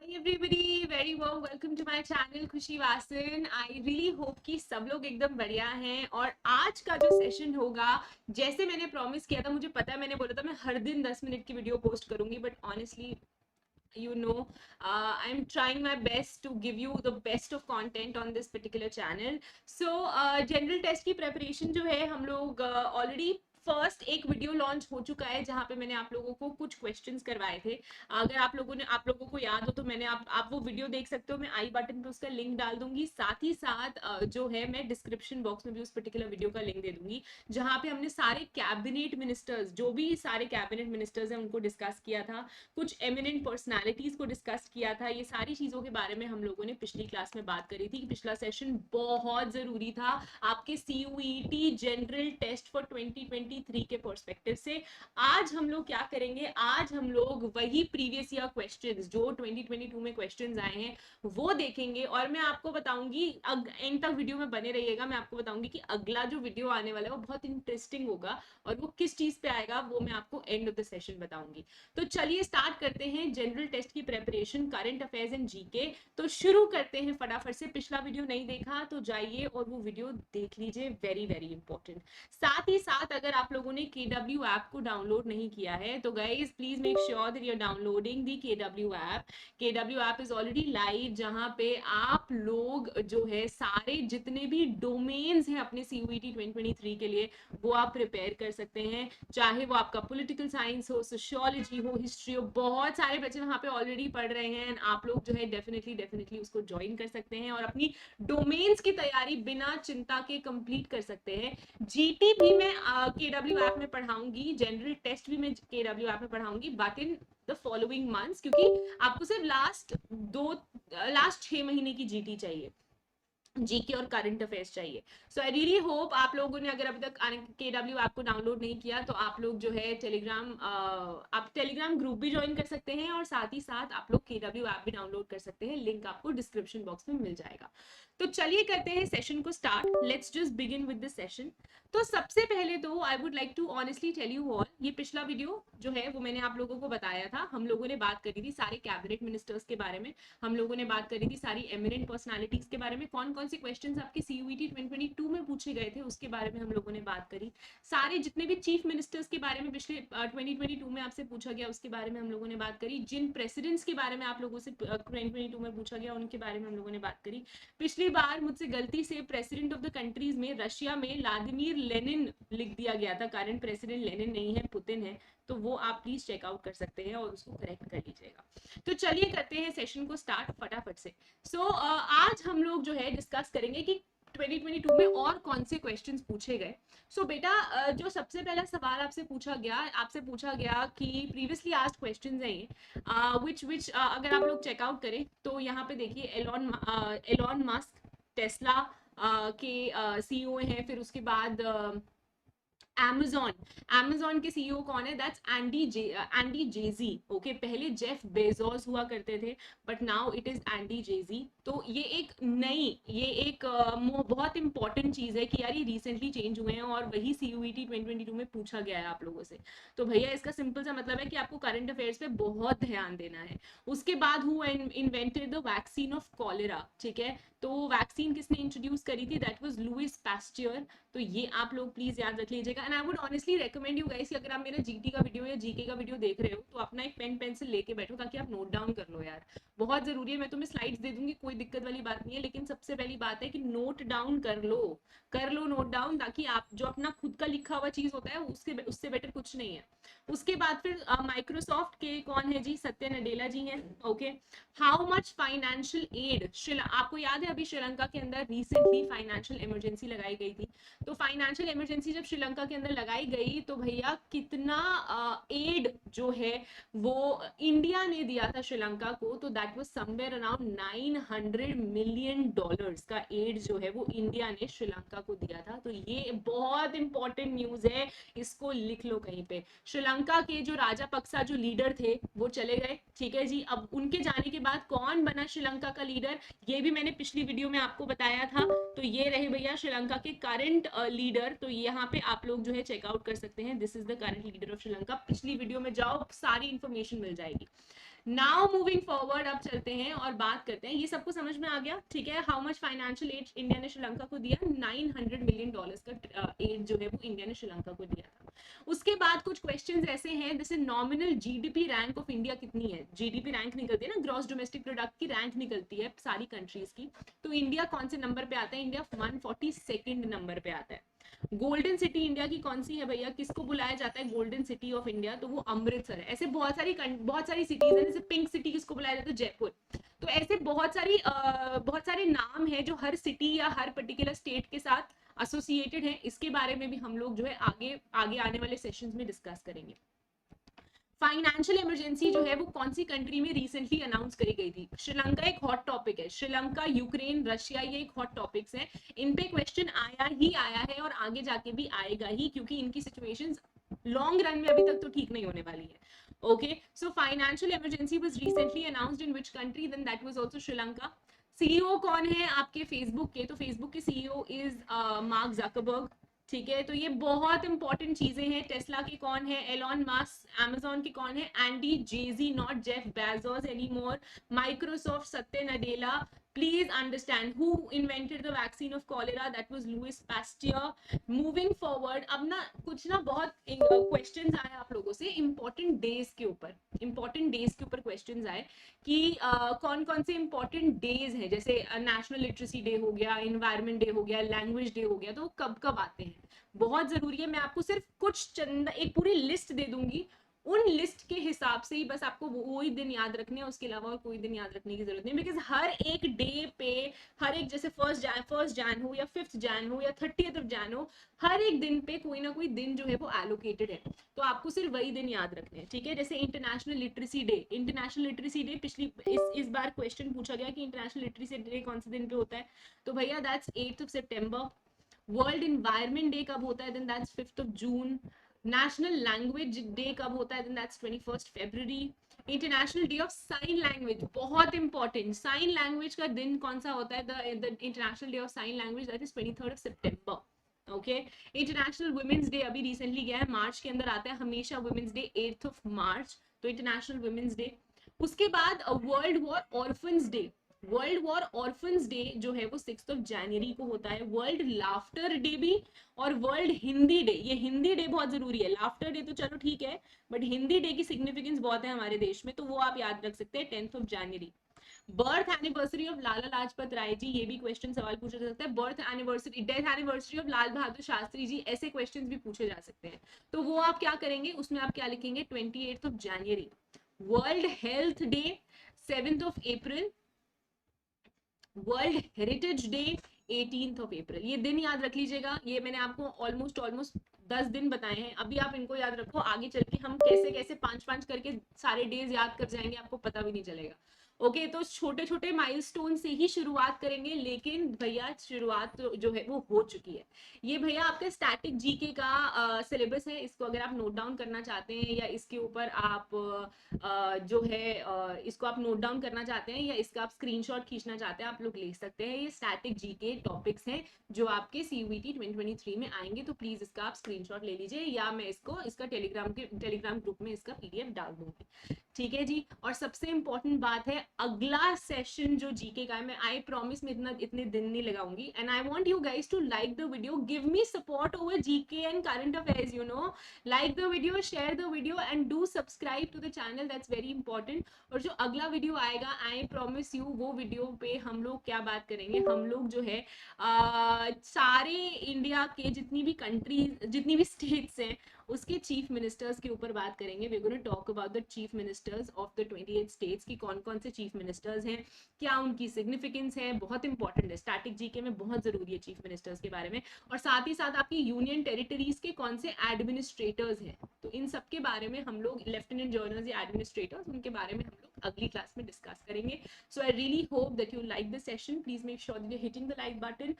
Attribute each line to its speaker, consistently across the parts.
Speaker 1: Hi everybody, very warm welcome to my channel खुशी Vasan. I really hope कि सब लोग एकदम बढ़िया हैं। और आज का जो सेशन होगा, जैसे मैंने प्रॉमिस किया था, मुझे पता है मैंने बोला था मैं हर दिन 10 मिनट की वीडियो पोस्ट करूंगी, but honestly I'm trying my best to give you the best of content on this particular channel. So general test की प्रेपरेशन जो है, हम लोग ऑलरेडी फर्स्ट एक वीडियो लॉन्च हो चुका है जहां पे मैंने आप लोगों को कुछ क्वेश्चंस करवाए थे। अगर आप लोगों को याद हो तो मैंने आप वो वीडियो देख सकते हो। मैं आई बटन पे उसका लिंक डाल दूंगी, साथ ही साथ जो है मैं डिस्क्रिप्शन बॉक्स में भी उस पर्टिकुलर वीडियो का लिंक दे दूंगी, जहां पे हमने सारे कैबिनेट मिनिस्टर्स, जो भी सारे कैबिनेट मिनिस्टर्स हैं, उनको डिस्कस किया था। कुछ एमिनेंट पर्सनालिटीज को डिस्कस किया था। ये सारी चीजों के बारे में हम लोगों ने पिछली क्लास में बात करी थी कि पिछला सेशन बहुत जरूरी था आपके सीयूईटी जनरल टेस्ट फॉर 2023 के पर्सपेक्टिव से। आज हम लोग क्या करेंगे, आज हम लोग वही प्रीवियस ईयर क्वेश्चंस जो 2022 में क्वेश्चंस आए हैं वो देखेंगे। और मैं आपको बताऊंगी, एंड तक वीडियो में बने रहिएगा, मैं आपको बताऊंगी कि अगला जो वीडियो आने वाला है वो बहुत इंटरेस्टिंग होगा, और वो किस चीज पे आएगा वो मैं आपको एंड ऑफ द सेशन बताऊंगी। तो चलिए स्टार्ट करते हैं जनरल टेस्ट की preparation, current affairs and GK. तो शुरू करते हैं फटाफट से। पिछला वीडियो नहीं देखा तो जाइए और वो वीडियो देख लीजिए, वेरी वेरी इंपॉर्टेंट। साथ ही साथ अगर आप लोगों ने KW ऐप को डाउनलोड नहीं किया है तो guys please make sure that you are downloading the KW app. KW app is already live, जहां पे आप लोग जो है सारे जितने भी डोमेन्स हैं अपने CUET 2023 के लिए वो आप प्रिपेयर कर सकते हैं। चाहे वो आपका पॉलिटिकल साइंस हो, सोशियोलॉजी हो, हिस्ट्री हो, बहुत सारे बच्चे वहां पे ऑलरेडी पढ़ रहे हैं। आप लोग जो है डेफिनेटली उसको ज्वाइन कर सकते हैं और अपनी डोमेन्स की तैयारी बिना चिंता के कंप्लीट कर सकते हैं। जीटी भी मैं KW ऐप में पढ़ाऊंगी, जनरल टेस्ट भी मैं KW ऐप में पढ़ाऊंगी, but in the following months, क्योंकि आपको सिर्फ लास्ट 6 महीने की जीटी चाहिए, जीके और करंट अफेयर्स चाहिए। सो आई रियली होप आप लोगों ने, अगर अभी तक KW ऐप को डाउनलोड नहीं किया तो आप लोग जो है आप टेलीग्राम ग्रुप भी ज्वाइन कर सकते हैं, और साथ ही साथ आप लोग KW ऐप भी डाउनलोड कर सकते हैं। लिंक आपको डिस्क्रिप्शन बॉक्स में मिल जाएगा। तो चलिए करते हैं सेशन को start. Let's just begin with the session. तो सबसे पहले तो I would like to honestly tell you all, ये पिछला वीडियो जो है वो मैंने आप लोगों को बताया था। हम लोगों ने बात करी थी सारे कैबिनेट मिनिस्टर्स के बारे में, हम लोगों ने बात करी थी सारी एमिनेंट पर्सनालिटीज के बारे में, कौन कौन से क्वेश्चंस आपके CUET 2022 में पूछे गए थे उसके बारे में हम लोगों ने बात करी। सारे जितने भी चीफ मिनिस्टर्स के बारे में पिछले 2022 में आपसे पूछा गया उसके बारे में हम लोगों ने बात करी। जिन प्रेसिडेंट्स के बारे में आप लोगों से 2022 में पूछा गया उनके बारे में हम लोगों ने बात करी। पिछली बार मुझसे गलती से प्रेसिडेंट ऑफ द कंट्रीज में रशिया में व्लादिमीर लेनिन लिख दिया गया था, करंट प्रेसिडेंट लेनिन नहीं है, पुतिन है। तो वो आप प्लीज चेकआउट कर सकते हैं और उसको करेक्ट कर लीजिएगा। तो चलिए करते हैं सेशन को स्टार्ट फटाफट से। आज हम लोग जो है डिस्कस करेंगे कि 2022 में और कौन से क्वेश्चंस पूछे गए। बेटा, जो सबसे पहला सवाल आपसे पूछा गया कि प्रीवियसली आस्क्ड क्वेश्चंस हैं ये, विच अगर आप लोग चेकआउट करें तो यहाँ पे देखिए एलॉन मस्क, टेस्ला के CEO हैं। फिर उसके बाद Amazon के CEO कौन है? That's Andy Jassy. ओके, पहले जेफ बेजोस हुआ करते थे, but now it is Andy Jassy. तो ये एक बहुत इंपॉर्टेंट चीज है कि यार ये रिसेंटली चेंज हुए हैं और वही CUET 2022 में पूछा गया है आप लोगों से। तो भैया इसका सिंपल सा मतलब है कि आपको करंट अफेयर्स पे बहुत ध्यान देना है। उसके बाद who invented the vaccine of cholera, ठीक है? तो वैक्सीन किसने इंट्रोड्यूस करी थी? That was Louis Pasteur. तो ये आप लोग प्लीज याद रख लीजिएगा। And I would honestly recommend you guys, अगर आप मेरा जीटी का वीडियो या जीके का वीडियो देख रहे हो तो अपना एक पेन पेंसिल लेके बैठो ताकि आप नोट डाउन कर लो यार, बहुत जरूरी है। मैं तुम्हें स्लाइड्स दे दूंगी, कोई दिक्कत वाली बात नहीं है, लेकिन सबसे पहली बात है कि नोट डाउन कर लो नोट डाउन, ताकि आप जो अपना खुद का लिखा हुआ चीज होता है उससे बेटर कुछ नहीं है। उसके बाद फिर माइक्रोसॉफ्ट के कौन है जी? सत्य नडेला जी हैं। Okay, how much financial aid, आपको याद है अभी श्रीलंका के अंदर रिसेंटली फाइनेंशियल इमरजेंसी लगाई गई थी। तो फाइनेंशियल इमरजेंसी जब श्रीलंका के अंदर लगाई गई तो भैया कितना एड जो है वो इंडिया ने दिया था श्रीलंका को, तो that was somewhere around $900 million का एड जो है वो इंडिया ने श्रीलंका को दिया था। तो ये बहुत इंपॉर्टेंट न्यूज है, इसको लिख लो कहीं पे। श्रीलंका के जो राजापक्सा जो लीडर थे वो चले गए, ठीक है जी। अब उनके जाने के बाद कौन बना श्रीलंका का लीडर, ये भी मैंने पिछली वीडियो में आपको बताया था। तो ये रहे भैया श्रीलंका के करंट लीडर। तो यहाँ पे आप लोग जो है चेकआउट कर सकते हैं, this is the current leader of Sri Lanka. पिछली वीडियो में जाओ, सारी इंफॉर्मेशन मिल जाएगी। नाउ मूविंग फॉरवर्ड, अब चलते हैं और बात करते हैं, ये सबको समझ में आ गया, ठीक है। How much financial aid India ने श्रीलंका को दिया, $900 मिलियन का एड जो है वो इंडिया ने श्रीलंका को दिया था। उसके बाद कुछ क्वेश्चंस ऐसे हैं, जैसे nominal GDP rank of India कितनी है। जीडीपी रैंक निकलती है ना, ग्रॉस डोमेस्टिक प्रोडक्ट की रैंक निकलती है सारी कंट्रीज की, तो इंडिया कौन से नंबर पे आता है, इंडिया 142nd नंबर पे आता है। गोल्डन सिटी इंडिया की कौन सी है भैया, किसको बुलाया जाता है गोल्डन सिटी ऑफ इंडिया, तो वो अमृतसर है। ऐसे बहुत सारी सिटीज है, जैसे पिंक सिटी किसको बुलाया जाता है, जयपुर। तो ऐसे बहुत सारे नाम है जो हर सिटी या हर पर्टिकुलर स्टेट के साथ एसोसिएटेड है। इसके बारे में भी हम लोग जो है आगे आगे आने वाले सेशंस में डिस्कस करेंगे। फाइनेंशियल इमरजेंसी जो है वो कौन सी कंट्री में रिसेंटली अनाउंस करी गई थी। श्रीलंका एक हॉट टॉपिक है, श्रीलंका, यूक्रेन, रशिया, ये एक हॉट टॉपिक्स है। इन पे क्वेश्चन आया है और आगे जाके भी आएगा ही, क्योंकि इनकी सिचुएशंस लॉन्ग रन में अभी तक तो ठीक नहीं होने वाली है। Okay, so financial emergency was recently announced in which country, then that was also Sri Lanka. CEO कौन है आपके फेसबुक के, तो फेसबुक के सीईओ इज मार्क जकरबर्ग, ठीक है। तो ये बहुत इंपॉर्टेंट चीजें हैं। टेस्ला के कौन है, एलॉन मस्क। अमेजोन के कौन है, Andy Jassy, not Jeff Bezos anymore. Microsoft, Satya Nadella. Please understand who invented the vaccine of cholera, that was Louis Pasteur. Moving forward, अब ना कुछ ना बहुत क्वेश्चंस आए आप लोगों से इंपॉर्टेंट डेज के ऊपर, क्वेश्चंस आए कि कौन कौन से इंपॉर्टेंट डेज हैं, जैसे नेशनल लिटरेसी डे हो गया, इन्वायरमेंट डे हो गया, लैंग्वेज डे हो गया, तो वो कब कब आते हैं, बहुत जरूरी है। मैं आपको सिर्फ कुछ चंद एक पूरी लिस्ट दे दूंगी, उन लिस्ट के हिसाब से ही बस आपको वही दिन याद रखने हैं, उसके अलावा और कोई दिन याद रखने की जरूरत नहीं, बिकॉज हर एक डे पे, हर एक, जैसे फर्स्ट जैन हो या 5th जैन हो या 30th ऑफ जैन हो, हर एक दिन पे कोई ना कोई दिन जो है वो एलोकेटेड है, तो आपको सिर्फ वही दिन याद रखने हैं, ठीक है। जैसे इंटरनेशनल लिटरेसी डे, इस बार क्वेश्चन पूछा गया कि इंटरनेशनल लिटरेसी डे कौन से दिन पे होता है, तो भैया दैट्स 8th ऑफ सितंबर। वर्ल्ड इन्वायरमेंट डे कब होता है, then that's 5th of June. National language day कब होता है, देन दैट्स 21st फरवरी। International day of sign language, बहुत इंपॉर्टेंट, साइन लैंग्वेज का दिन कौन सा होता है, the international day of sign language, that is 23rd of सितंबर। ओके, इंटरनेशनल वुमेन्स डे अभी रिसेंटली गया है, मार्च के अंदर आता है हमेशा women's day, 8th of March, तो इंटरनेशनल वुमेन्स डे। उसके बाद world war orphans day, world war orphans day जो है वो 6th ऑफ जनवरी को होता है। वर्ल्ड लाफ्टर डे भी, और वर्ल्ड हिंदी डे, ये हिंदी डे बहुत जरूरी है, लाफ्टर डे तो चलो ठीक है, बट हिंदी डे की सिग्निफिकेंस बहुत है हमारे देश में, तो वो आप याद रख सकते हैं, 10th of January. Birth anniversary of Lala Lajpat Rai ji, ये भी क्वेश्चन सवाल पूछा जा सकता है। Birth anniversary, death anniversary of Lal Bahadur Shastri ji, ऐसे क्वेश्चंस भी पूछे जा सकते हैं, तो वो आप क्या करेंगे, उसमें आप क्या लिखेंगे, 28th of January. World health day 7th of April. World heritage day 18th of April. ये दिन याद रख लीजिएगा, ये मैंने आपको ऑलमोस्ट 10 दिन बताए हैं, अभी आप इनको याद रखो, आगे चल के हम कैसे कैसे 5-5 करके सारे डेज याद कर जाएंगे, आपको पता भी नहीं चलेगा। ओके, तो छोटे छोटे माइलस्टोन से ही शुरुआत करेंगे, लेकिन भैया शुरुआत तो जो है वो हो चुकी है। ये भैया आपके स्टैटिक जीके का सिलेबस है, इसको अगर आप नोट डाउन करना चाहते हैं, या इसके ऊपर आप जो है इसको आप नोट डाउन करना चाहते हैं, या इसका आप स्क्रीनशॉट खींचना चाहते हैं, आप लोग ले सकते हैं। ये स्टैटिक जीके टॉपिक्स हैं जो आपके सीयूईटी 2023 में आएंगे, तो प्लीज इसका आप स्क्रीनशॉट ले लीजिए, या मैं इसका टेलीग्राम ग्रुप में इसका पीडीएफ डाल दूंगी, ठीक है जी। और सबसे इंपॉर्टेंट बात है, अगला सेशन जो जीके का है, मैं आई प्रॉमिस में इतने दिन नहीं लगाऊंगी, and I want you guys to like the video, give me support over GK and current affairs, you know, like the video, share the video, and do subscribe to the channel, that's very important. और जो अगला video आएगा, I promise you, वो video पे हम लोग क्या बात करेंगे, हम लोग जो है सारे इंडिया के जितनी भी कंट्रीज, जितनी भी स्टेट्स हैं, उसके चीफ मिनिस्टर्स के ऊपर बात करेंगे। We are going to talk about the chief ministers of the 28 states की कौन कौन से चीफ मिनिस्टर्स हैं, क्या उनकी सिग्निफिकेंस है, बहुत इंपॉर्टेंट है, स्टैटिक जीके में बहुत जरूरी है चीफ मिनिस्टर्स के बारे में। और साथ ही साथ आपकी यूनियन टेरिटरीज के कौन से एडमिनिस्ट्रेटर्स हैं, तो इन सब के बारे में हम लोग, लेफ्टिनेंट जनरल्स या एडमिनिस्ट्रेटर्स, उनके बारे में हम लोग अगली क्लास में डिस्कस करेंगे। So I really hope that you like this session, please make sure that you hitting the like button,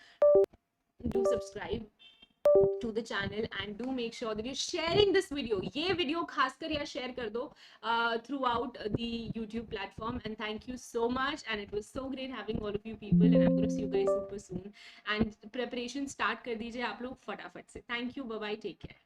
Speaker 1: do subscribe to the channel, and do make sure that you're sharing this video, ये video खासकर या share कर दो throughout the YouTube platform, and thank you so much, and it was so great having all of you people, and I'm going to see you guys super soon, and preparation start कर दीजिए आप लोग फटाफट से। Thank you, bye bye, take care.